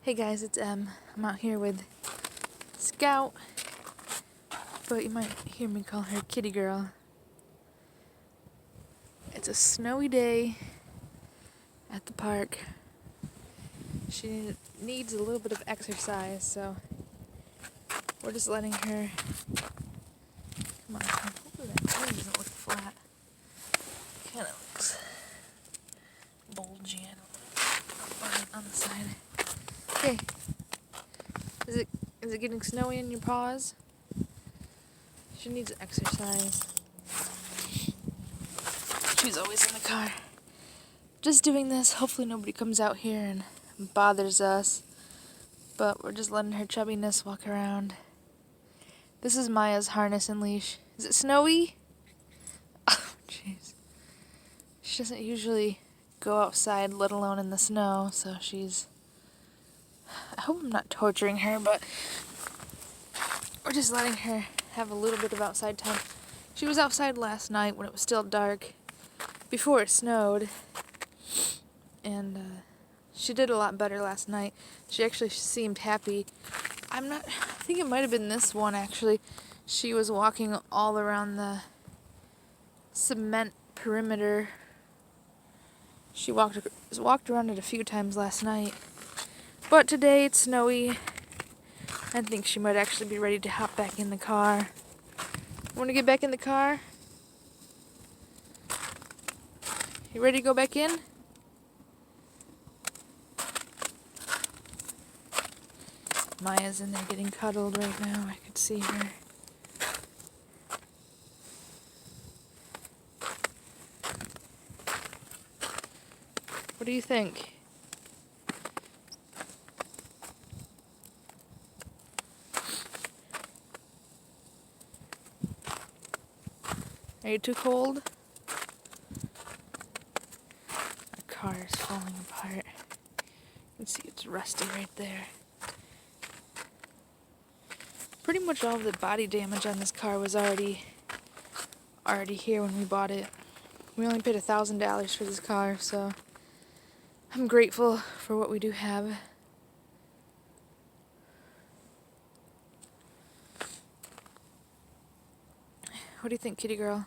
Hey guys, it's I'm out here with Scout, but you might hear me call her Kitty Girl. It's a snowy day at the park. She needs a little bit of exercise, so we're just letting her. Come on, hopefully that tail doesn't look flat. Kind of looks bulgy. I don't know. On the side. Okay. Is it getting snowy in your paws? She needs exercise. She's always in the car. Just doing this. Hopefully nobody comes out here and bothers us. But we're just letting her chubbiness walk around. This is Maya's harness and leash. Is it snowy? Oh, jeez. She doesn't usually go outside, let alone in the snow, so she's... I hope I'm not torturing her, but we're just letting her have a little bit of outside time. She was outside last night when it was still dark, before it snowed, and she did a lot better last night. She actually seemed happy. I think it might have been this one, actually. She was walking all around the cement perimeter. She walked around it a few times last night. But today it's snowy. I think she might actually be ready to hop back in the car. Want to get back in the car? You ready to go back in? Maya's in there getting cuddled right now. I could see her. What do you think? Are you too cold? Our car is falling apart. You can see it's rusty right there. Pretty much all of the body damage on this car was already here when we bought it. We only paid $1,000 for this car, so I'm grateful for what we do have. What do you think, kitty girl?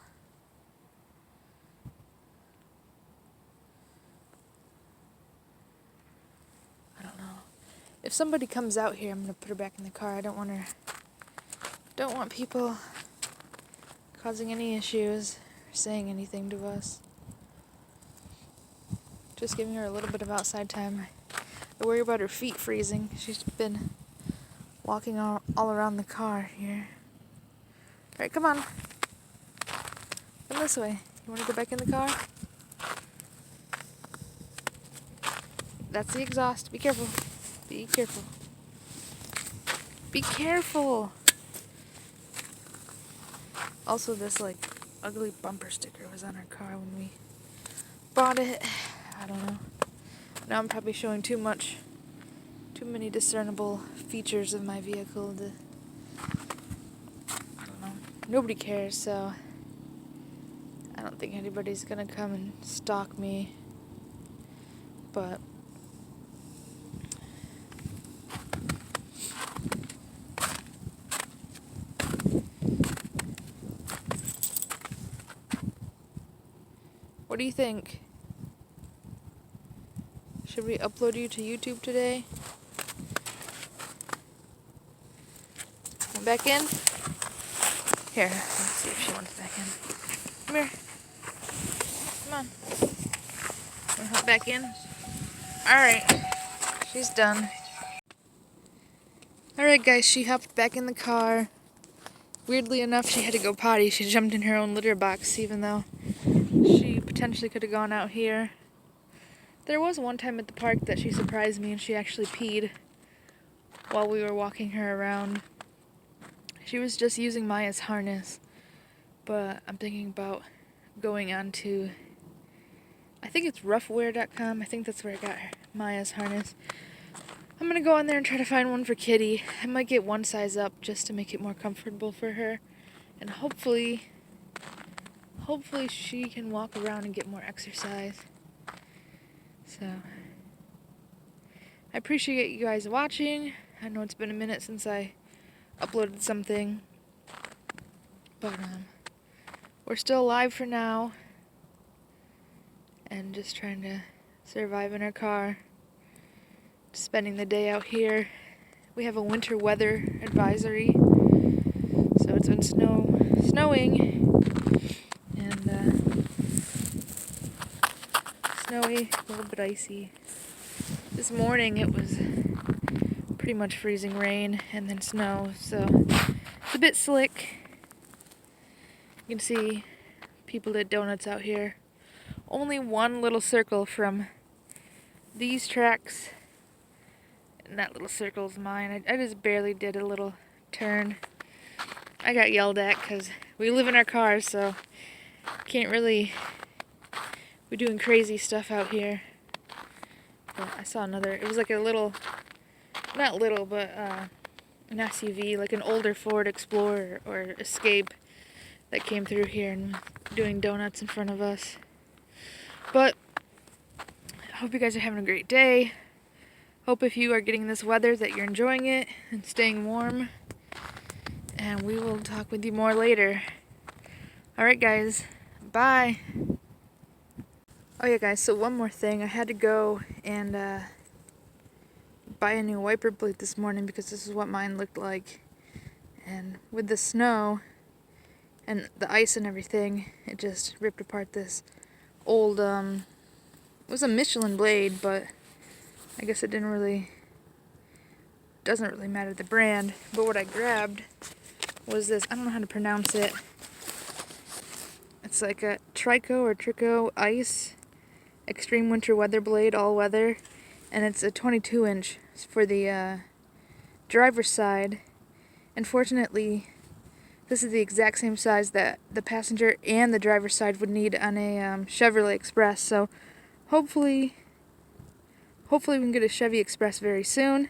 I don't know. If somebody comes out here, I'm gonna put her back in the car. I don't want people causing any issues or saying anything to us. Just giving her a little bit of outside time. I worry about her feet freezing. She's been walking all around the car here. Alright, come on. Come this way. You want to go back in the car? That's the exhaust. Be careful. Be careful. Be careful! Also, this, ugly bumper sticker was on our car when we bought it. I don't know. Now I'm probably showing too many discernible features of my vehicle to... I don't know. Nobody cares, so... I don't think anybody's gonna come and stalk me. But... what do you think? Should we upload you to YouTube today? Want back in? Here, let's see if she wants back in. Come here. Come on. Want to hop back in? Alright. She's done. Alright guys, she hopped back in the car. Weirdly enough, she had to go potty. She jumped in her own litter box, even though she potentially could have gone out here. There was one time at the park that she surprised me and she actually peed while we were walking her around. She was just using Maya's harness, but I'm thinking about going on to, I think it's roughwear.com. I think that's where I got Maya's harness. I'm gonna go on there and try to find one for Kitty. I might get one size up just to make it more comfortable for her, and hopefully she can walk around and get more exercise. So I appreciate you guys watching. I know it's been a minute since I uploaded something, but we're still alive for now and just trying to survive in our car, spending the day out here. We have a winter weather advisory, so it's been snowing and snowy, a little bit icy. This morning it was pretty much freezing rain and then snow, so it's a bit slick. You can see people did donuts out here. Only one little circle from these tracks, and that little circle is mine. I just barely did a little turn. I got yelled at because we live in our cars, so can't really be doing crazy stuff out here. But I saw another, it was like a little, not little, but an SUV, like an older Ford Explorer or Escape that came through here and doing donuts in front of us. But I hope you guys are having a great day. Hope if you are getting this weather that you're enjoying it and staying warm. And we will talk with you more later. Alright guys, bye. Oh yeah guys, so one more thing. I had to go and buy a new wiper blade this morning because this is what mine looked like. And with the snow and the ice and everything, it just ripped apart this old, it was a Michelin blade, but I guess it doesn't really matter the brand. But what I grabbed was this, I don't know how to pronounce it. It's like a Trico Ice Extreme Winter Weather Blade, all weather. And it's a 22-inch for the driver's side. Unfortunately, this is the exact same size that the passenger and the driver's side would need on a Chevrolet Express. So hopefully we can get a Chevy Express very soon.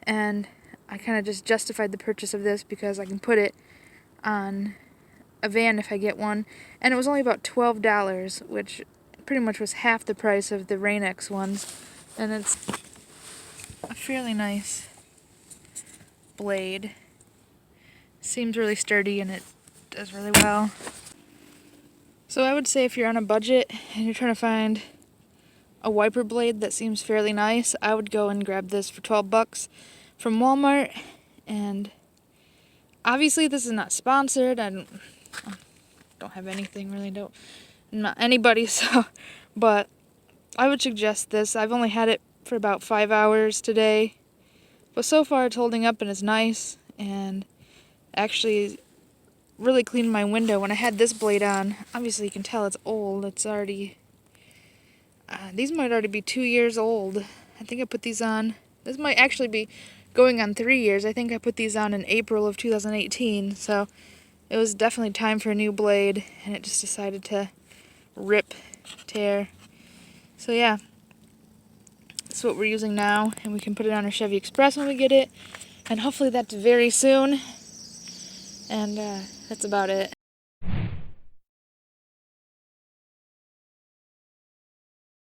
And I kind of just justified the purchase of this because I can put it on a van if I get one. And it was only about $12, which pretty much was half the price of the Rain-X ones. And it's a fairly nice blade. Seems really sturdy and it does really well. So I would say if you're on a budget and you're trying to find a wiper blade that seems fairly nice, I would go and grab this for $12 from Walmart. And obviously this is not sponsored. I don't have anything really, not anybody, so, but I would suggest this. I've only had it for about 5 hours today, but so far it's holding up and it's nice, and actually really cleaned my window. When I had this blade on, obviously you can tell it's old. It's already, these might already be 2 years old. I think I put these on, this might actually be going on 3 years. I think I put these on in April of 2018, so it was definitely time for a new blade, and it just decided to tear. So yeah, that's what we're using now, and we can put it on our Chevy Express when we get it, and hopefully that's very soon. And that's about it.